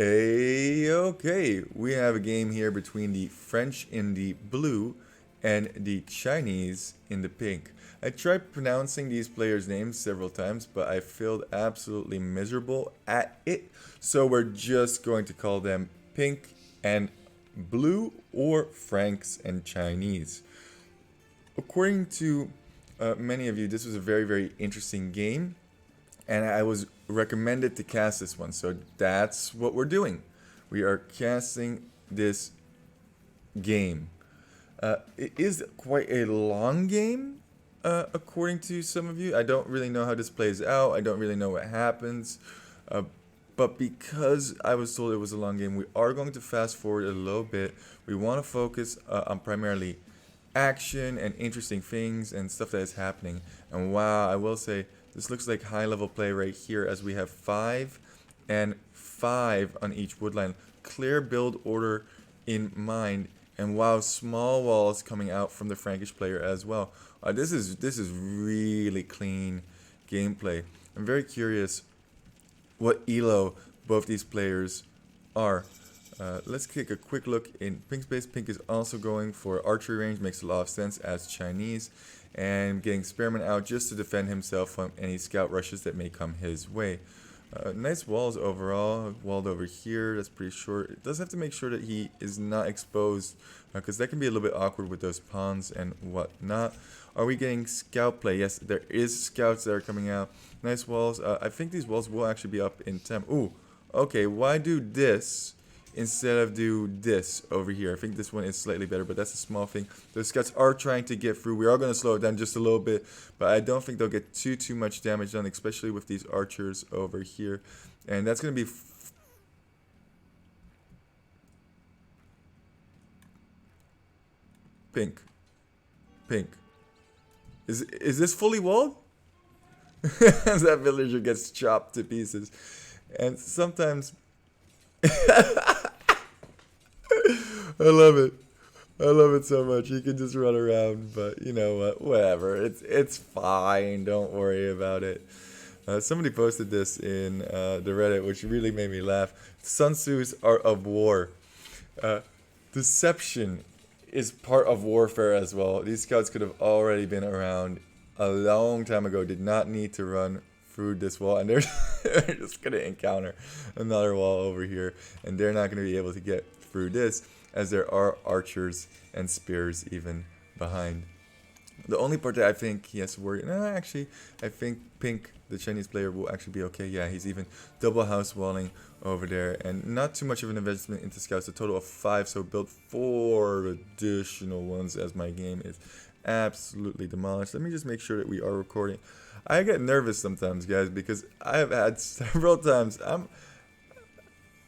Okay, we have a game here between the French in the blue and the Chinese in the pink. I tried pronouncing these players' names several times, but I failed absolutely miserable at it. So we're just going to call them pink and blue, or Franks and Chinese. According to many of you, this was a very interesting game, and I was recommended to cast this one, so that's what we're doing. We are casting this game. It is quite a long game, according to some of you. I don't really know how this plays out. I don't really know what happens. But because I was told it was a long game, we are going to fast forward a little bit. We want to focus on primarily action and interesting things and stuff that is happening. And wow, I will say, this looks like high level play right here, as we have 5 and 5 on each woodline. Clear build order in mind. And wow, small walls coming out from the Frankish player as well. This is really clean gameplay. I'm very curious what elo both these players are. Let's take a quick look in Pink's base. Pink is also going for archery range, makes a lot of sense as Chinese, and getting Spearman out just to defend himself from any scout rushes that may come his way. Nice walls overall, walled over here, that's pretty short. It does have to make sure that he is not exposed, because that can be a little bit awkward with those pawns and whatnot. Are we getting scout play? Yes, there is scouts that are coming out. Nice walls. I think these walls will actually be up in temp. Ooh, okay, why do this instead of do this over here? I think this one is slightly better, but that's a small thing. The scouts are trying to get through. We are going to slow it down just a little bit, but I don't think they'll get too much damage done, especially with these archers over here. And that's going to be pink. Pink. Is this fully walled? As that villager gets chopped to pieces. And sometimes I love it. I love it so much. He can just run around, but you know what? Whatever. It's fine. Don't worry about it. Somebody posted this in the Reddit, which really made me laugh. Sun Tzu's Art of War. Deception is part of warfare as well. These scouts could have already been around a long time ago. Did not need to run through this wall, and they're just going to encounter another wall over here, and they're not going to be able to get through this, as there are archers and spears even behind. The only part that I think he has to worry, no, actually, I think Pink, the Chinese player, will actually be okay. Yeah, he's even double house walling over there, and not too much of an investment into scouts. A total of 5, so build 4 additional ones, as my game is absolutely demolished. Let me just make sure that we are recording. I get nervous sometimes, guys, because I have had several times. I'm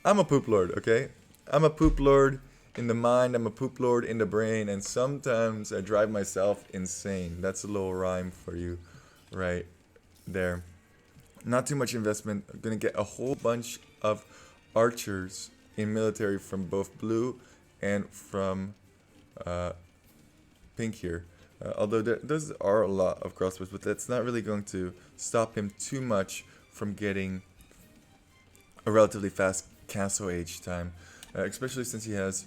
a poop lord, okay? I'm a poop lord in the mind, I'm a poop lord in the brain, and sometimes I drive myself insane. That's a little rhyme for you right there. Not too much investment. I'm going to get a whole bunch of archers in military from both blue and from pink here. Although those are a lot of crossbows, but that's not really going to stop him too much from getting a relatively fast castle age time. Especially since he has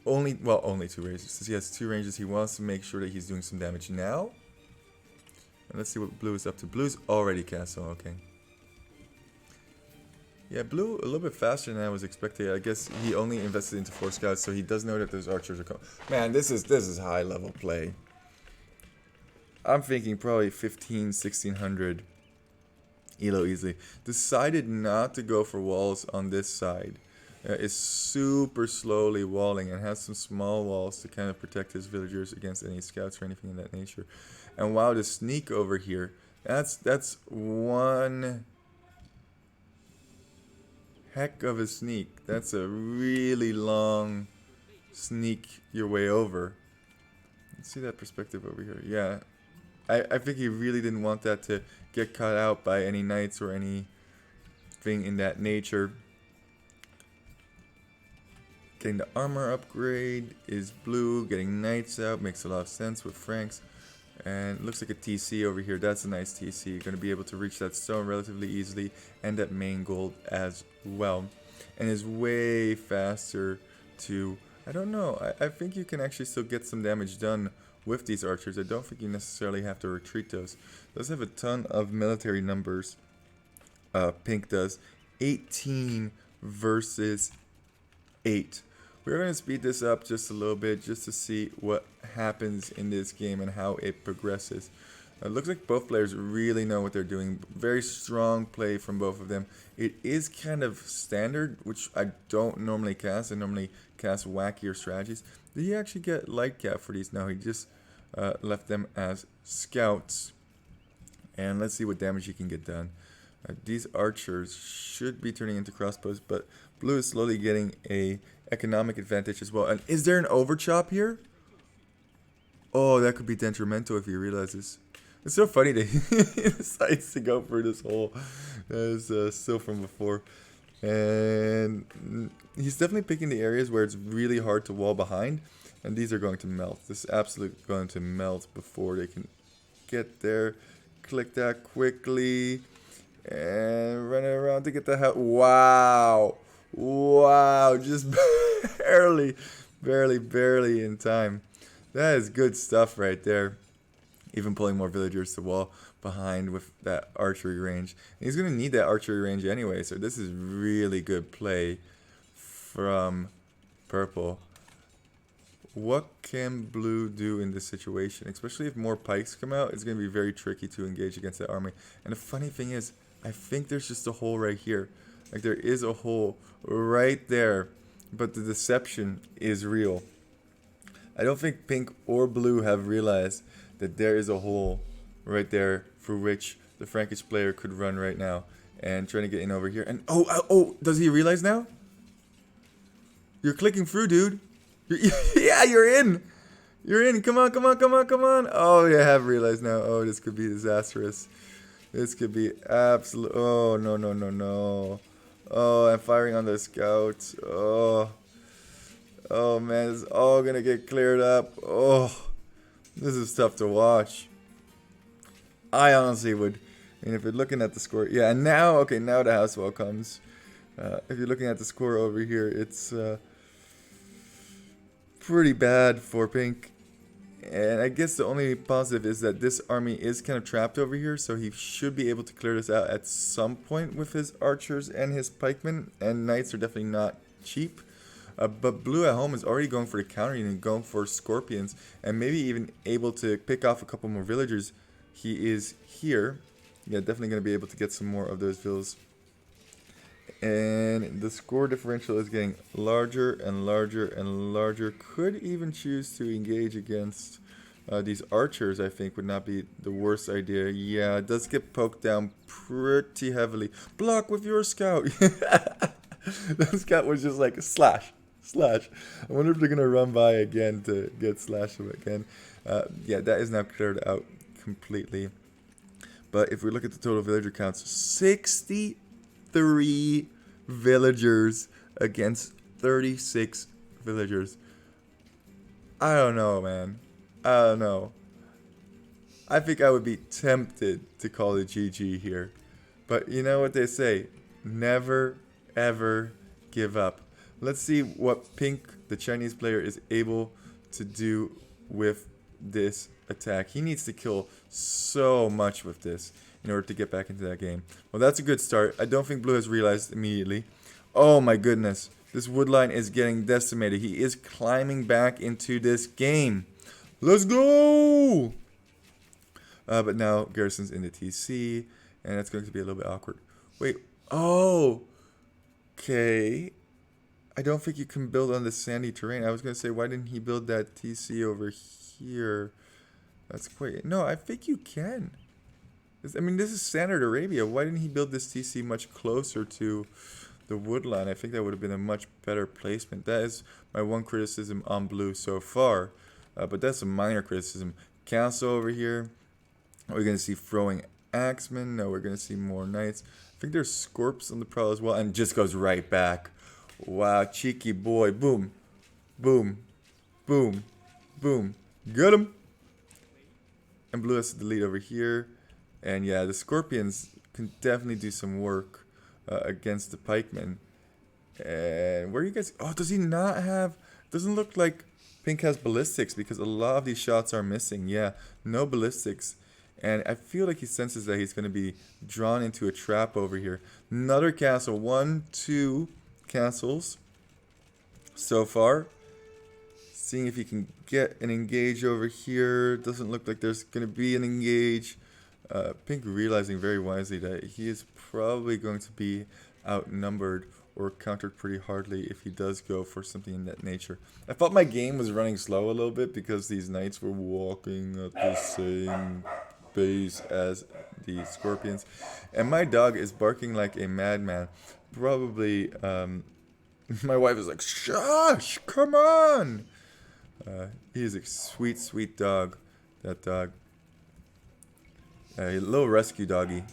only 2 ranges. Since he has 2 ranges, he wants to make sure that he's doing some damage now. And let's see what blue is up to. Blue's already castle, okay. Yeah, blue a little bit faster than I was expecting. I guess he only invested into 4 scouts, so he does know that those archers are coming. Man, this is high level play. I'm thinking probably 1600 elo easily. Decided not to go for walls on this side. Is super slowly walling and has some small walls to kind of protect his villagers against any scouts or anything in that nature. And wow, the sneak over here, that's one heck of a sneak. That's a really long sneak your way over. Let's see that perspective over here. Yeah, I think he really didn't want that to get cut out by any knights or anything in that nature. Getting the armor upgrade is blue. Getting knights out makes a lot of sense with Franks. And looks like a TC over here. That's a nice TC. You're going to be able to reach that stone relatively easily and that main gold as well. and is way faster to... I don't know. I think you can actually still get some damage done with these archers. I don't think you necessarily have to retreat those. Does have a ton of military numbers. Pink does. 18 versus 8. We're going to speed this up just a little bit just to see what happens in this game and how it progresses. It looks like both players really know what they're doing. Very strong play from both of them. It is kind of standard, which I don't normally cast. I normally cast wackier strategies. Did he actually get light cap for these? No, he just left them as scouts. And let's see what damage he can get done. These archers should be turning into crossbows, but blue is slowly getting a economic advantage as well. And is there an overchop here? Oh, that could be detrimental if he realizes. It's so funny that he decides to go for this hole. That is still from before. And he's definitely picking the areas where it's really hard to wall behind. And these are going to melt. This is absolutely going to melt before they can get there. Click that quickly. And run it around to get the hell. Wow. Wow. Just barely in time. That is good stuff right there. Even pulling more villagers to wall behind with that archery range. And he's going to need that archery range anyway. So this is really good play from purple. What can blue do in this situation? Especially if more pikes come out, it's going to be very tricky to engage against that army. And the funny thing is, I think there's just a hole right here. Like there is a hole right there. But the deception is real. I don't think pink or blue have realized that there is a hole right there through which the Frankish player could run right now. And trying to get in over here. And oh, does he realize now? You're clicking through, dude. Yeah, you're in. You're in. Come on. Oh, yeah, I have realized now. Oh, this could be disastrous. This could be absolute. Oh, no. Oh, I'm firing on the scouts. Oh, man, it's all going to get cleared up. Oh, this is tough to watch. I honestly would. I mean, if you're looking at the score. Yeah, and now, okay, now the house wall comes. If you're looking at the score over here, it's pretty bad for pink. And I guess the only positive is that this army is kind of trapped over here, so he should be able to clear this out at some point with his archers and his pikemen. And knights are definitely not cheap. But blue at home is already going for the counter and going for scorpions, and maybe even able to pick off a couple more villagers. He is here. Yeah, definitely going to be able to get some more of those villas. And the score differential is getting larger and larger. Could even choose to engage against these archers, I think, would not be the worst idea. Yeah, it does get poked down pretty heavily. Block with your scout. That scout was just like, slash. I wonder if they're going to run by again to get slashed again. Yeah, that is now cleared out completely. But if we look at the total villager counts, 63 villagers against 36 villagers. I don't know, man. I don't know. I think I would be tempted to call it GG here. But you know what they say. Never, ever give up. Let's see what pink, the Chinese player, is able to do with this attack. He needs to kill so much with this in order to get back into that game. Well, that's a good start. I don't think blue has realized immediately. Oh my goodness. This wood line is getting decimated. He is climbing back into this game. Let's go! But now Garrison's in the TC, and it's going to be a little bit awkward. Wait. Oh. Okay. I don't think you can build on the sandy terrain. I was going to say, why didn't he build that TC over here? That's quite... No, I think you can. I mean, this is standard Arabia. Why didn't he build this TC much closer to the wood line? I think that would have been a much better placement. That is my one criticism on blue so far. But that's a minor criticism. Castle over here. Are we going to see throwing axemen? No, we're going to see more knights. I think there's scorps on the prowl as well. And just goes right back. Wow, cheeky boy. Boom. Boom. Boom. Boom. Got him. And blue has to delete over here. And yeah, the scorpions can definitely do some work against the pikemen. And where are you guys? Oh, does he not have? Doesn't look like pink has ballistics because a lot of these shots are missing. Yeah, no ballistics. And I feel like he senses that he's going to be drawn into a trap over here. Another castle. 1, 2 castles so far. Seeing if he can get an engage over here. Doesn't look like there's going to be an engage. Pink realizing very wisely that he is probably going to be outnumbered or countered pretty hardly if he does go for something in that nature. I thought my game was running slow a little bit because these knights were walking at the same pace as the scorpions. And my dog is barking like a madman. Probably, my wife is like, shush, come on. He is a sweet, sweet dog, that dog. A little rescue doggy.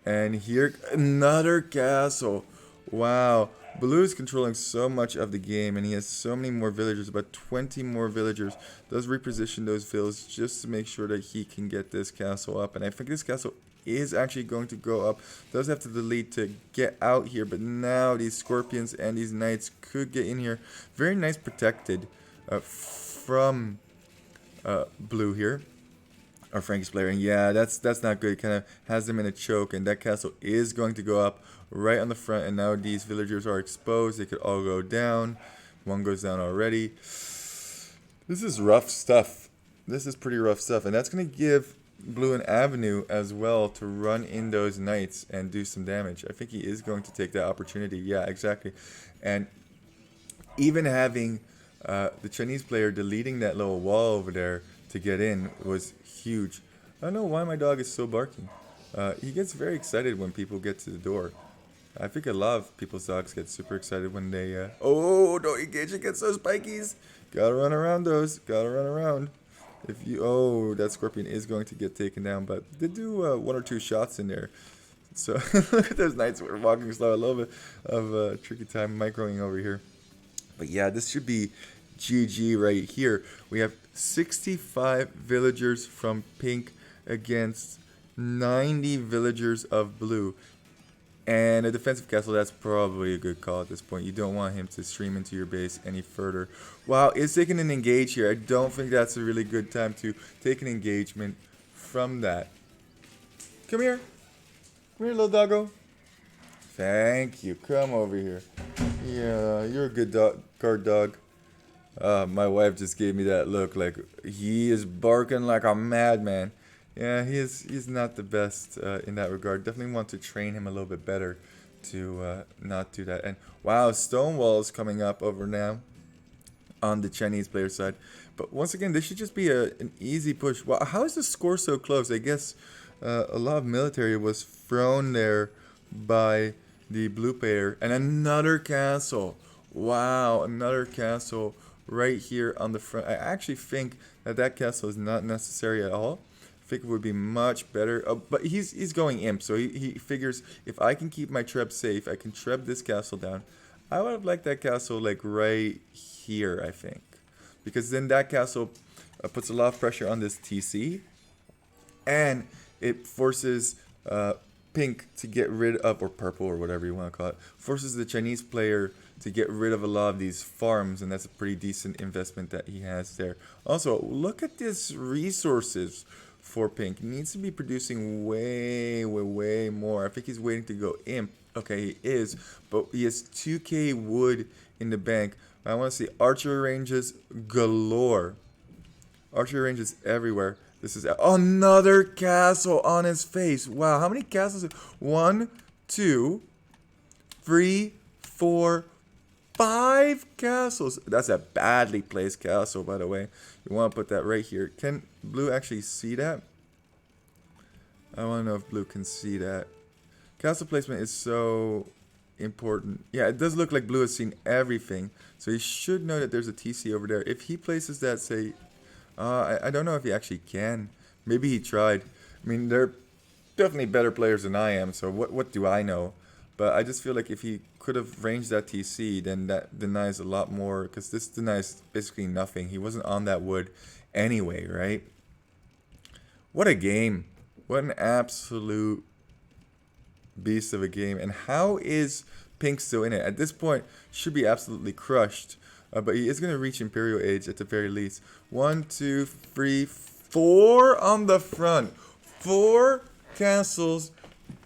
And here, another castle. Wow. Blue is controlling so much of the game, and he has so many more villagers, about 20 more villagers. Does reposition those villages just to make sure that he can get this castle up. And I think this castle is actually going to go up. Does have to delete to get out here, but now these scorpions and these knights could get in here. Very nice protected from blue here. Or Frankie's player, and yeah, that's not good. Kind of has them in a choke, and that castle is going to go up right on the front. And now these villagers are exposed. They could all go down. One goes down already. This is rough stuff. This is pretty rough stuff, and that's going to give blue an avenue as well to run in those knights and do some damage. I think he is going to take that opportunity. Yeah, exactly. And even having the Chinese player deleting that little wall over there to get in was huge. I don't know why my dog is still barking. He gets very excited when people get to the door. I think a lot of people's dogs get super excited when they... Oh, don't engage against those spikies. Gotta run around those. Gotta run around. If you... Oh, that scorpion is going to get taken down, but they do 1 or 2 shots in there. So, look at those knights were walking slow. A little bit of tricky time microing over here. But yeah, this should be GG right here. We have 65 villagers from pink against 90 villagers of blue. And a defensive castle, that's probably a good call at this point. You don't want him to stream into your base any further. Wow, it's taking an engage here. I don't think that's a really good time to take an engagement from that. Come here. Come here, little doggo. Thank you. Come over here. Yeah, you're a good guard dog. My wife just gave me that look like he is barking like a madman. Yeah, he's not the best in that regard. Definitely want to train him a little bit better to not do that. And wow, Stonewall is coming up over now on the Chinese player side. But once again, this should just be an easy push. Wow, how is the score so close? I guess a lot of military was thrown there by the blue player. And another castle. Wow, another castle right here on the front. I actually think that castle is not necessary at all. I think it would be much better. But he's going imp, so he figures if I can keep my treb safe, I can treb this castle down. I would have liked that castle like right here, I think. Because then that castle puts a lot of pressure on this TC. And it forces pink to get rid of, or purple or whatever you want to call it, forces the Chinese player to get rid of a lot of these farms, and that's a pretty decent investment that he has there. Also, look at this resources for pink. He needs to be producing way more. I think he's waiting to go imp. Okay, he is, but he has 2k wood in the bank. I want to see archer ranges galore. Archer ranges everywhere. This is another castle on his face. Wow, how many castles? 1, 2, 3, 4, 5 castles. That's a badly placed castle, by the way. You want to put that right here. Can blue actually see that? I want to know if blue can see that. Castle placement is so important. Yeah, it does look like blue has seen everything. So he should know that there's a TC over there. If he places that, say... I don't know if he actually can. Maybe he tried. I mean, they're definitely better players than I am, so what do I know? But I just feel like if he could have ranged that TC, then that denies a lot more, because this denies basically nothing. He wasn't on that wood anyway, right? What a game. What an absolute beast of a game. And how is pink still in it. At this point, should be absolutely crushed. But he is going to reach Imperial Age at the very least. 1, 2, 3, 4 on the front. 4 castles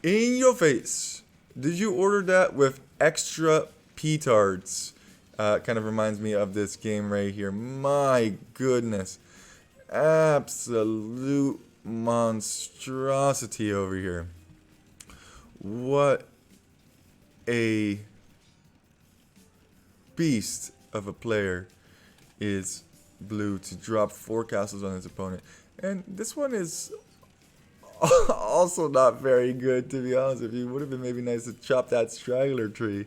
in your face. Did you order that with extra petards? Kind of reminds me of this game right here. My goodness. Absolute monstrosity over here. What a beast of a player is blue to drop 4 castles on his opponent. And this one is also not very good, to be honest with you. Would have been maybe nice to chop that straggler tree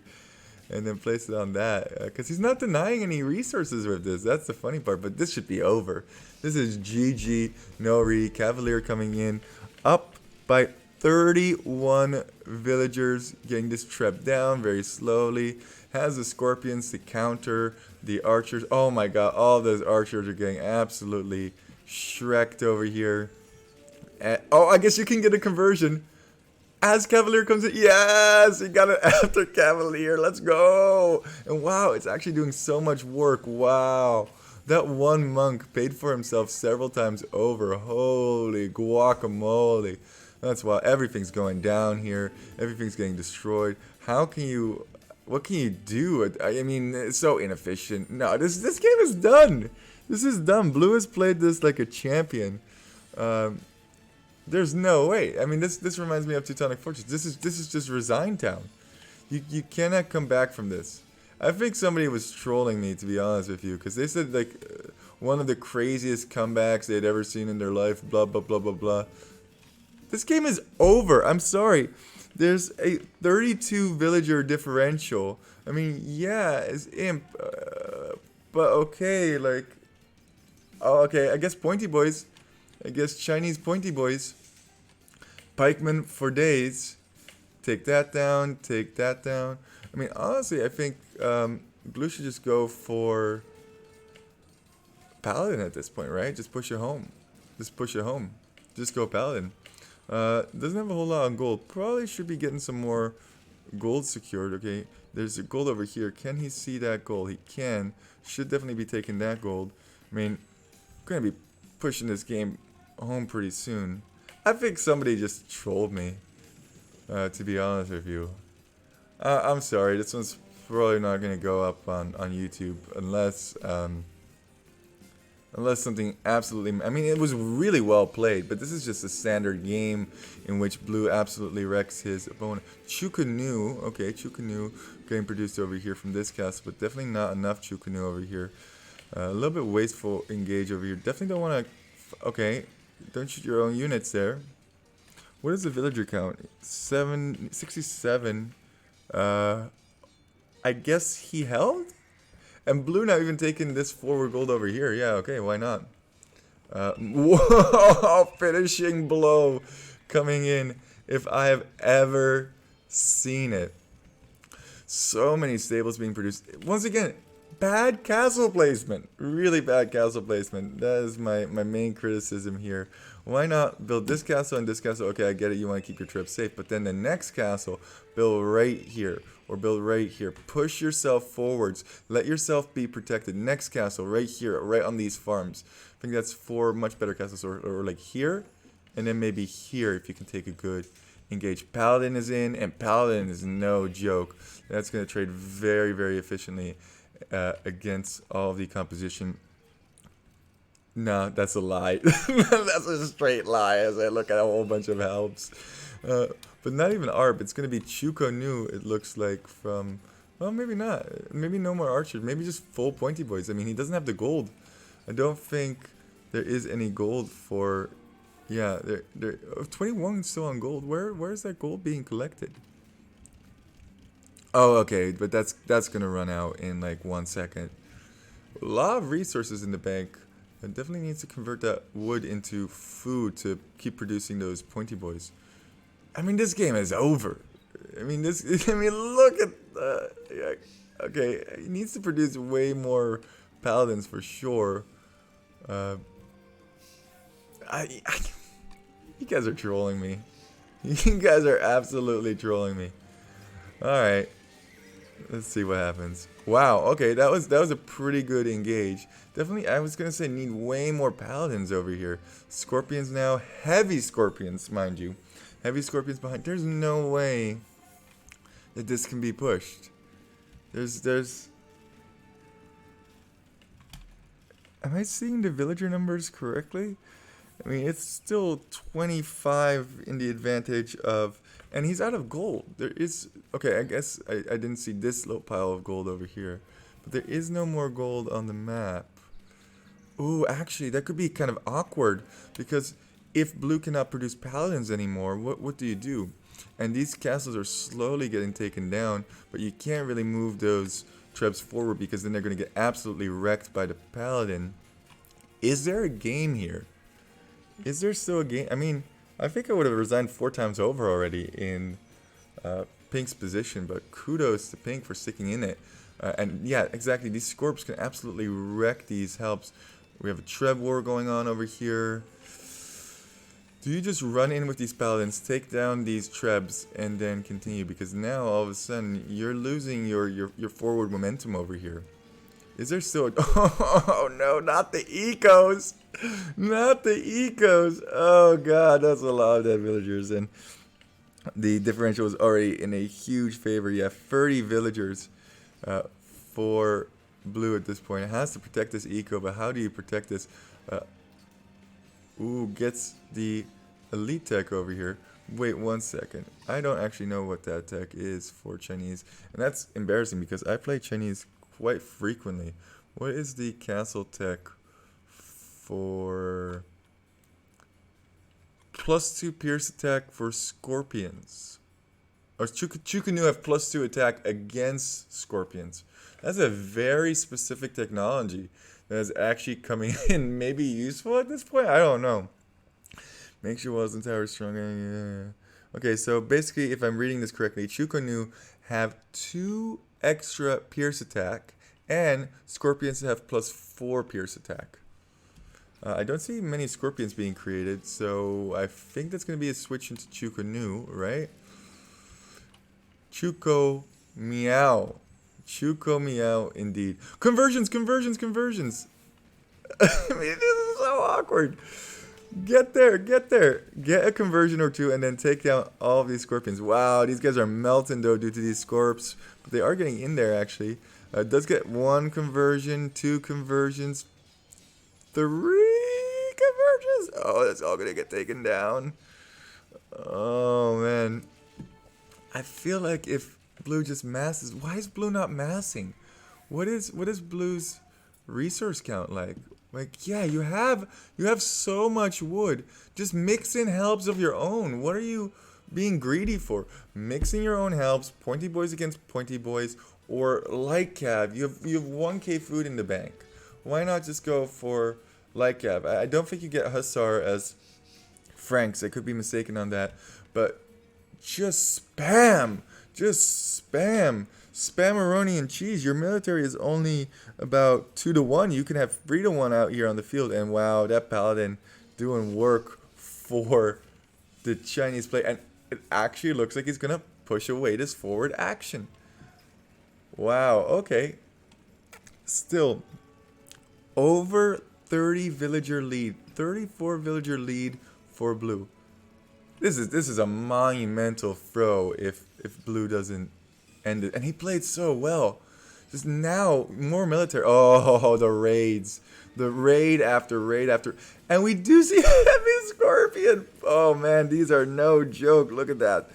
and then place it on that, because he's not denying any resources with this. That's the funny part, but this should be over. This is GG, no re. Cavalier coming in up by 31 villagers, getting this trap down very slowly. Has the scorpions to counter the archers. Oh my god, all those archers are getting absolutely shreked over here. Oh, I guess you can get a conversion as Cavalier comes in. Yes, he got it after Cavalier. Let's go. And wow, it's actually doing so much work. Wow. That one monk paid for himself several times over. Holy guacamole. That's why everything's going down here. Everything's getting destroyed. How can you... What can you do? I mean, it's so inefficient. No, this game is done. This is done. Blue has played this like a champion. There's no way. I mean, this reminds me of Teutonic Fortress. This is just Resign Town. You cannot come back from this. I think somebody was trolling me, to be honest with you, because they said like one of the craziest comebacks they'd ever seen in their life. Blah blah blah blah blah. This game is over. I'm sorry. There's a 32 villager differential. I mean, yeah, it's imp, but okay, like, oh, okay. I guess pointy boys. I guess Chinese pointy boys. Pikemen for days. Take that down. Take that down. I mean, honestly, I think blue should just go for paladin at this point, right? Just push it home. Just push it home. Just go paladin. Doesn't have a whole lot on gold. Probably should be getting some more gold secured. Okay, there's a gold over here. Can he see that gold? He can. Should definitely be taking that gold. I mean, going to be pushing this game home pretty soon. I think somebody just trolled me, to be honest with you. I'm sorry, this one's probably not going to go up on YouTube unless unless something absolutely... I mean, it was really well played, but this is just a standard game in which blue absolutely wrecks his opponent. Chukanu, okay, Chukanu getting produced over here from this castle, but definitely not enough Chukanu over here. A little bit wasteful engage over here. Definitely don't want to... Okay, don't shoot your own units there. What is the villager count? 67. I guess he held? And blue not even taking this forward gold over here. Yeah, okay, why not? Whoa, finishing blow coming in if I have ever seen it. So many stables being produced. Once again, bad castle placement. Really bad castle placement. That is my main criticism here. Why not build this castle and this castle? Okay, I get it. You want to keep your trip safe. But then the next castle, build right here. Or build right here. Push yourself forwards. Let yourself be protected. Next castle right here. Right on these farms. I think that's 4 much better castles. Or like here. And then maybe here if you can take a good engage. Paladin is in. And Paladin is no joke. That's going to trade very, very efficiently against all the composition. No, that's a lie. That's a straight lie as I look at a whole bunch of helps. But not even ARP. It's going to be Chukanu, it looks like, from... Well, maybe not. Maybe no more archers. Maybe just full pointy boys. I mean, he doesn't have the gold. I don't think there is any gold for... Yeah, 21 still on gold. Where is that gold being collected? Oh, okay. But that's going to run out in like 1 second. A lot of resources in the bank. It definitely needs to convert that wood into food to keep producing those pointy boys. I mean, this game is over. I mean, look at... yeah, okay, he needs to produce way more paladins for sure. You guys are trolling me. You guys are absolutely trolling me. Alright. Let's see what happens. Wow, okay, that was a pretty good engage. Definitely, I was gonna say need way more paladins over here. Scorpions now, heavy scorpions, mind you. Heavy scorpions behind. There's no way that this can be pushed. There's. Am I seeing the villager numbers correctly? I mean, it's still 25 in the advantage of, and he's out of gold. There is, okay, I guess I didn't see this little pile of gold over here, but there is no more gold on the map. Ooh, actually, that could be kind of awkward, because if blue cannot produce paladins anymore, what do you do? And these castles are slowly getting taken down, but you can't really move those trebs forward, because then they're going to get absolutely wrecked by the paladin. Is there a game here? Is there still a game? I mean, I think I would have resigned 4 times over already in Pink's position, but kudos to Pink for sticking in it. And yeah, exactly, these Scorps can absolutely wreck these helps. We have a Treb war going on over here. Do you just run in with these paladins, take down these Trebs, and then continue? Because now, all of a sudden, you're losing your forward momentum over here. Is there still a... Oh no, not the ecos! Not the ecos! Oh god, that's a lot of dead villagers. And the differential is already in a huge favor. You have 30 villagers for blue at this point. It has to protect this eco, but how do you protect this? Ooh, gets the elite tech over here. Wait 1 second. I don't actually know what that tech is for Chinese. And that's embarrassing because I play Chinese quite frequently. What is the castle tech for +2 pierce attack for scorpions? Or Chukanu have +2 attack against scorpions. That's a very specific technology that is actually coming in maybe useful at this point. I don't know. Makes your walls and towers stronger. Yeah. Okay, so basically, if I'm reading this correctly, Chukanu have 2 extra pierce attack, and scorpions have +4 pierce attack. I don't see many scorpions being created, so I think that's going to be a switch into Chukanu, right? Chuko meow. Chuko meow indeed. Conversions, conversions, conversions. I mean, this is so awkward. Get there, get there. Get a conversion or 2 and then take down all of these scorpions. Wow, these guys are melting though due to these scorps. But they are getting in there actually. It does get 1 conversion, 2 conversions, 3 conversions. Oh, that's all gonna get taken down. Oh man. I feel like if blue just masses, why is blue not massing? What is blue's resource count like? Like, yeah, you have so much wood. Just mix in helps of your own. What are you being greedy for? Mixing your own helps, pointy boys against pointy boys, or light cav. You have 1k food in the bank. Why not just go for light cav? I don't think you get Hussar as Franks. I could be mistaken on that, but just spam. Just spam. Spammeroni and cheese. Your military is only about 2-1. You can have 3-1 out here on the field. And wow, that paladin doing work for the Chinese play. And it actually looks like he's going to push away this forward action. Wow, okay. Still, over 30 villager lead. 34 villager lead for blue. This is a monumental throw if blue doesn't end it. And he played so well. Just now, more military. Oh, the raids. The raid after raid after. And we do see heavy scorpion. Oh man, these are no joke. Look at that.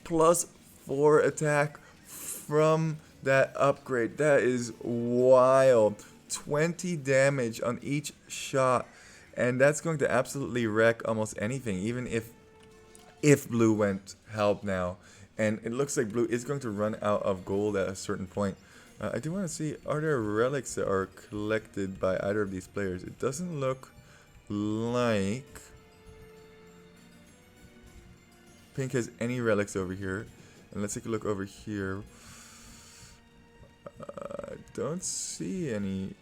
+4 attack from that upgrade. That is wild. 20 damage on each shot. And that's going to absolutely wreck almost anything. Even if blue went help now. And it looks like blue is going to run out of gold at a certain point. I do want to see, are there relics that are collected by either of these players? It doesn't look like Pink has any relics over here. And let's take a look over here. I don't see any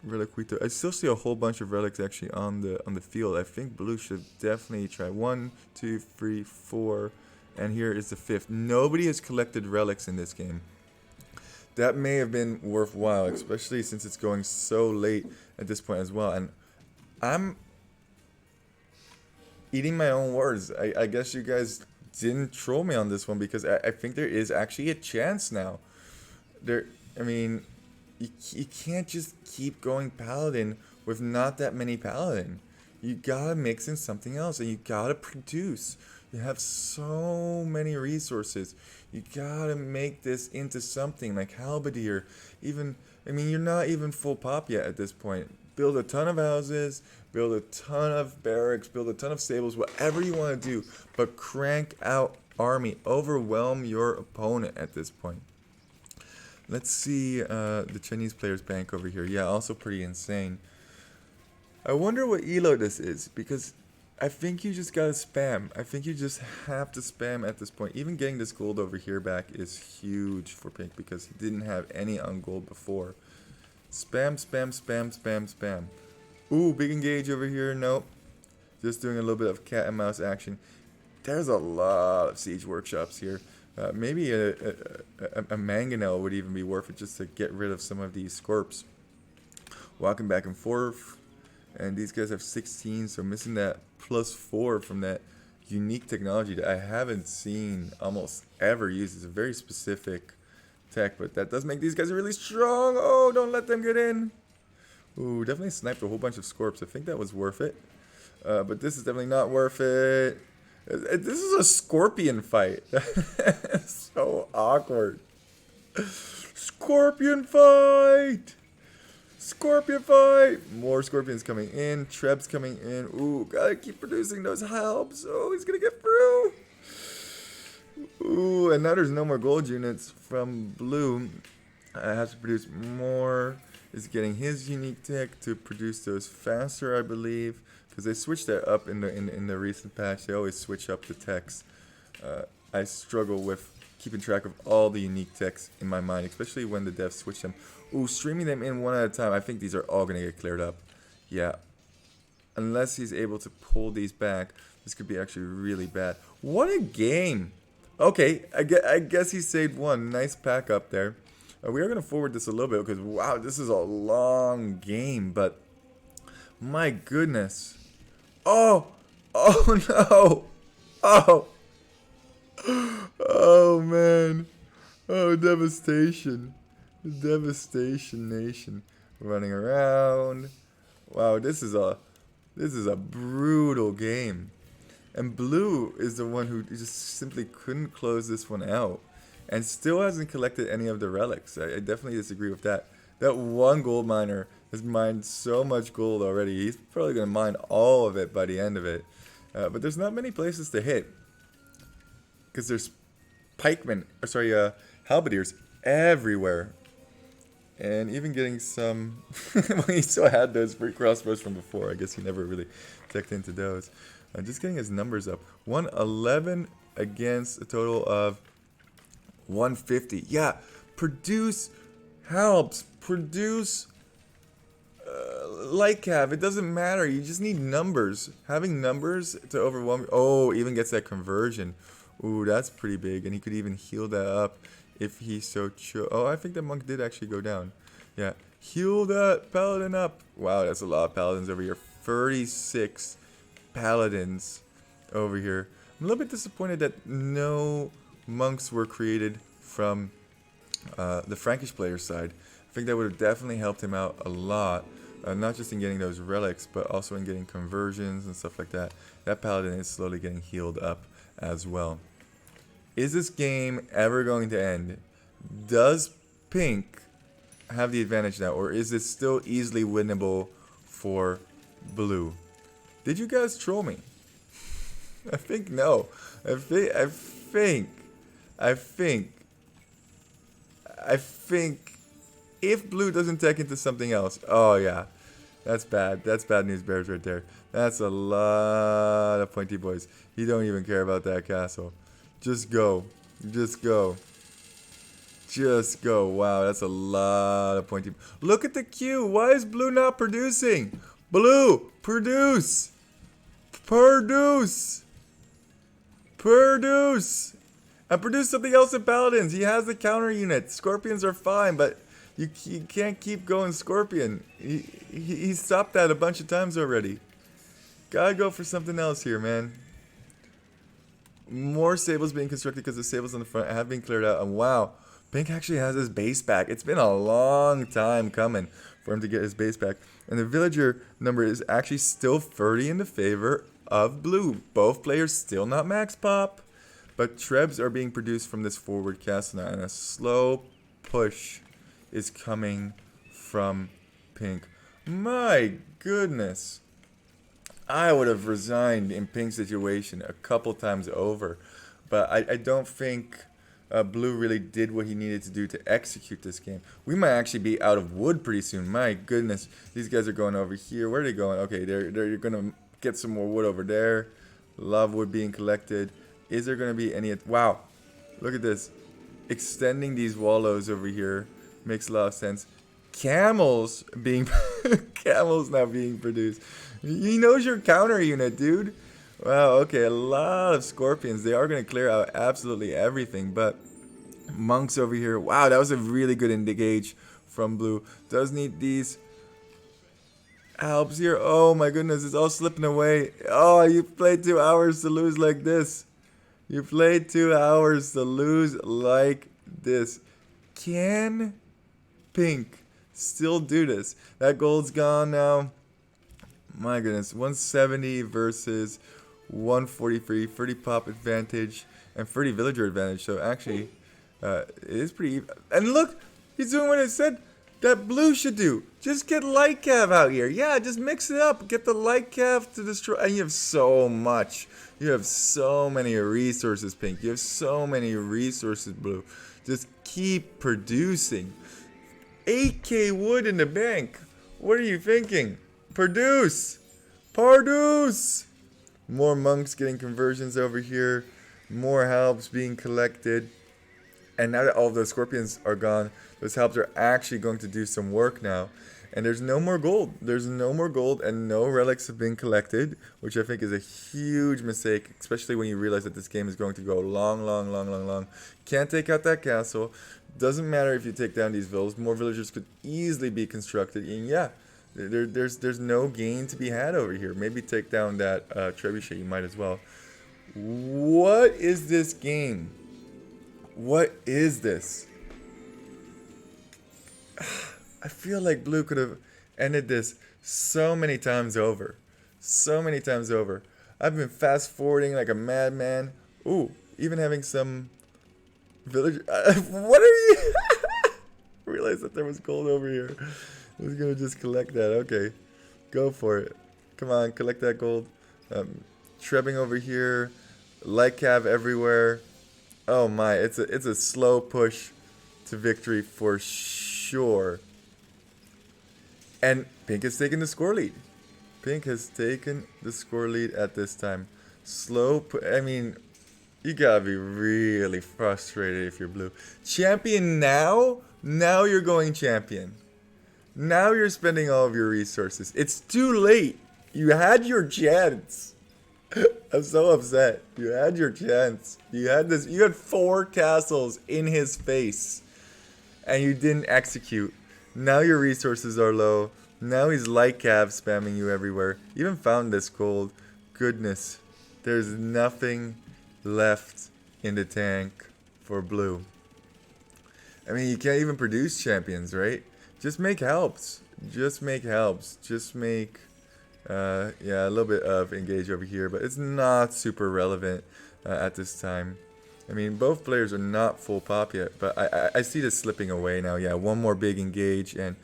reliquito. I still see a whole bunch of relics actually on the field. I think blue should definitely try 1, 2, 3, 4, and here is the 5th. Nobody has collected relics in this game. that may have been worthwhile, especially since it's going so late at this point as well. And I'm eating my own words. I guess you guys didn't troll me on this one, because I think there is actually a chance now. I mean, you can't just keep going Paladin with not that many Paladin. You gotta mix in something else, and you gotta produce. You have so many resources. You gotta make this into something like Halberdier. Even, I mean, you're not even full pop yet at this point. Build a ton of houses, build a ton of barracks, build a ton of stables, whatever you want to do, but crank out army. Overwhelm your opponent at this point. Let's see the Chinese players bank over here. Yeah, also pretty insane. I wonder what elo this is, because I think you just gotta spam. I think you just have to spam at this point. Even getting this gold over here back is huge for Pink, because he didn't have any on gold before. Spam, spam, spam, spam, spam. Ooh, big engage over here. Nope. Just doing a little bit of cat and mouse action. There's a lot of siege workshops here. Maybe a mangonel would even be worth it, just to get rid of some of these scorps. Walking back and forth. And these guys have 16, so missing that +4 from that unique technology that I haven't seen almost ever used. It's a very specific tech, but that does make these guys really strong. Oh, don't let them get in. Ooh, definitely sniped a whole bunch of scorps. I think that was worth it. But this is definitely not worth it. This is a scorpion fight. So awkward. Scorpion fight! Scorpion fight! More scorpions coming in. Trebs coming in. Ooh, gotta keep producing those helps. Oh, he's gonna get through. Ooh, and now there's no more gold units from blue. I have to produce more. Is getting his unique tech to produce those faster, I believe, because they switched that up in the recent patch. They always switch up the techs. I struggle with keeping track of all the unique techs in my mind, especially when the devs switch them. Ooh, streaming them in one at a time. I think these are all gonna get cleared up. Yeah, unless he's able to pull these back, this could be actually really bad. What a game! Okay, I guess he saved one. Nice pack up there. We are going to forward this a little bit, because, wow, this is a long game, but my goodness. Oh! Oh, no! Oh! Oh, man. Oh, devastation. Devastation nation. Running around. Wow, this is a brutal game. And blue is the one who just simply couldn't close this one out. And still hasn't collected any of the relics. I definitely disagree with that. That one gold miner has mined so much gold already. He's probably going to mine all of it by the end of it. But there's not many places to hit. Because there's halberdiers everywhere. And even getting some... well, he still had those free crossbows from before. I guess he never really checked into those. Just getting his numbers up. 111 against a total of 150. Yeah, produce helps. Produce light cav. It doesn't matter. You just need numbers. Having numbers to overwhelm. Oh, even gets that conversion. Ooh, that's pretty big. And he could even heal that up if he so chose. Oh, I think the monk did actually go down. Yeah, heal that paladin up. Wow, that's a lot of paladins over here. 36 paladins over here. I'm a little bit disappointed that no monks were created from the Frankish player side. I think that would have definitely helped him out a lot, not just in getting those relics, but also in getting conversions and stuff like that. That paladin is slowly getting healed up as well. Is this game ever going to end? Does Pink have the advantage now, or is this still easily winnable for blue? Did you guys troll me? I think no. I think if blue doesn't tech into something else, oh yeah, that's bad. That's bad news bears right there. That's a lot of pointy boys. He don't even care about that castle. Just go. Just go. Just go. Wow, that's a lot of pointy. Look at the queue. Why is blue not producing? Blue, produce. Produce. Produce. And produce something else in Paladins. He has the counter unit. Scorpions are fine, but you can't keep going Scorpion. He stopped that a bunch of times already. Gotta go for something else here, man. More stables being constructed because the stables on the front have been cleared out. And wow, Pink actually has his base back. It's been a long time coming for him to get his base back. And the villager number is actually still 30 in the favor of blue. Both players still not max pop. But trebs are being produced from this forward castle now. And a slow push is coming from Pink. My goodness. I would have resigned in Pink's situation a couple times over. But I don't think Blue really did what he needed to do to execute this game. We might actually be out of wood pretty soon. My goodness. These guys are going over here. Where are they going? Okay, they're going to get some more wood over there. A lot of wood being collected. Is there going to be any... Wow. Look at this. Extending these wallows over here makes a lot of sense. Camels being... Camels now being produced. He knows your counter unit, dude. Wow, okay. A lot of scorpions. They are going to clear out absolutely everything. But monks over here. Wow, that was a really good engage from blue. Does need these... Alps here. Oh my goodness, it's all slipping away. Oh, you played 2 hours to lose like this. You played 2 hours to lose like this. Can Pink still do this? That gold's gone now. My goodness, 170 versus 143. 30 pop advantage and 30 villager advantage. So actually, it is pretty even. And look, he's doing what I said that blue should do. Just get light cav out here. Yeah, just mix it up. Get the light cav to destroy. And you have so much. You have so many resources, Pink. You have so many resources, Blue. Just keep producing. 8k wood in the bank. What are you thinking? Produce. Produce. More monks getting conversions over here. More helps being collected. And now that all of those scorpions are gone, those helps are actually going to do some work now. And there's no more gold. There's no more gold and no relics have been collected, which I think is a huge mistake, especially when you realize that this game is going to go long. Can't take out that castle. Doesn't matter if you take down these villas. More villagers could easily be constructed. And yeah, there's no gain to be had over here. Maybe take down that trebuchet. You might as well. What is this game? What is this? I feel like blue could have ended this so many times over. So many times over. I've been fast forwarding like a madman. Ooh, even having some village. What are you? Realized that there was gold over here. I was gonna just collect that. Okay, go for it. Come on, collect that gold. Trebbing over here. Light cav everywhere. Oh my, it's a slow push to victory for sure. And Pink has taken the score lead. Pink has taken the score lead at this time. I mean, you gotta be really frustrated if you're blue. Champion now? Now you're going champion. Now you're spending all of your resources. It's too late. You had your chance. I'm so upset. You had your chance. You had 4 castles in his face. And you didn't execute. Now your resources are low. Now he's light cav spamming you everywhere. You even found this gold. Goodness. There's nothing left in the tank for blue. I mean, you can't even produce champions, right? Just make helps. Just make helps. Just make... yeah, a little bit of engage over here. But it's not super relevant at this time. I mean, both players are not full pop yet, but I see this slipping away now. Yeah, one more big engage, and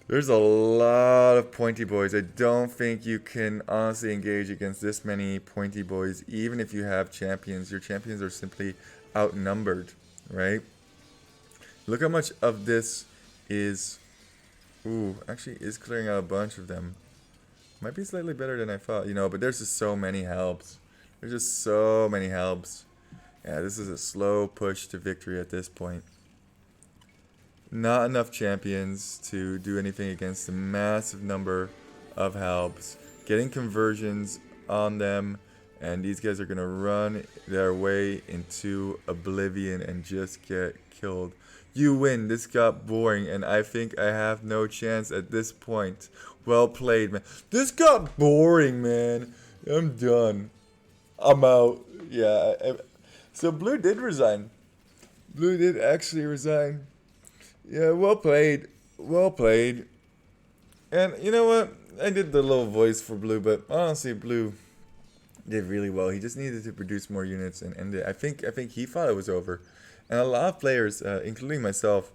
there's a lot of pointy boys. I don't think you can honestly engage against this many pointy boys, even if you have champions. Your champions are simply outnumbered, right? Look how much of this is... Ooh, actually is clearing out a bunch of them. Might be slightly better than I thought, but there's just so many helps. There's just so many helps. Yeah, this is a slow push to victory at this point. Not enough champions to do anything against the massive number of helps. Getting conversions on them And these guys are gonna run their way into oblivion and just get killed. You win. This got boring, and I think I have no chance at this point. Well played, man. This got boring, man. I'm done. I'm out. Yeah. So Blue did resign. Blue did actually resign. Yeah, well played. Well played. And you know what? I did the little voice for Blue, but honestly, Blue did really well. He just needed to produce more units and end it. I think he thought it was over. And a lot of players, including myself,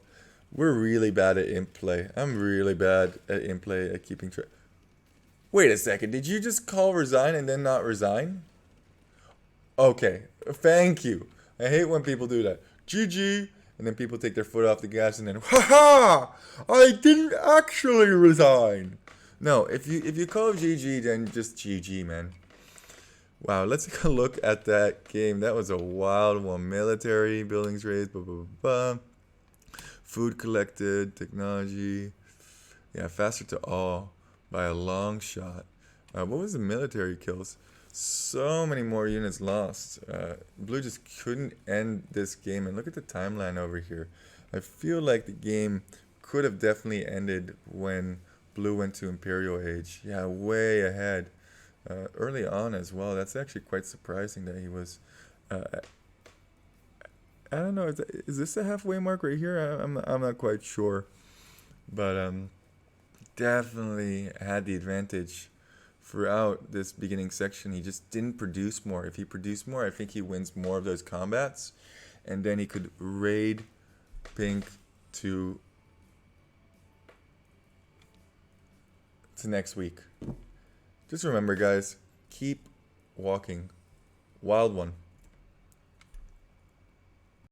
we're really bad at imp play. I'm really bad at imp play at keeping track. Wait a second. Did you just call resign and then not resign? Okay. Thank you. I hate when people do that. GG. And then people take their foot off the gas and then, haha! I didn't actually resign. No, if you call GG, then just GG, man. Wow, let's take a look at that game. That was a wild one. Military, buildings raised, blah, blah, blah, blah. Food collected, technology. Yeah, faster to all by a long shot. What was the military kills? So many more units lost. Blue just couldn't end this game. And look at the timeline over here. I feel like the game could have definitely ended when Blue went to Imperial Age. Yeah, way ahead. Early on as well. That's actually quite surprising that he was. I don't know. Is this the halfway mark right here? I'm not quite sure, but definitely had the advantage throughout this beginning section. He just didn't produce more. If he produced more, I think he wins more of those combats, and then he could raid Pink to next week. Just remember, guys, keep walking. Wild one.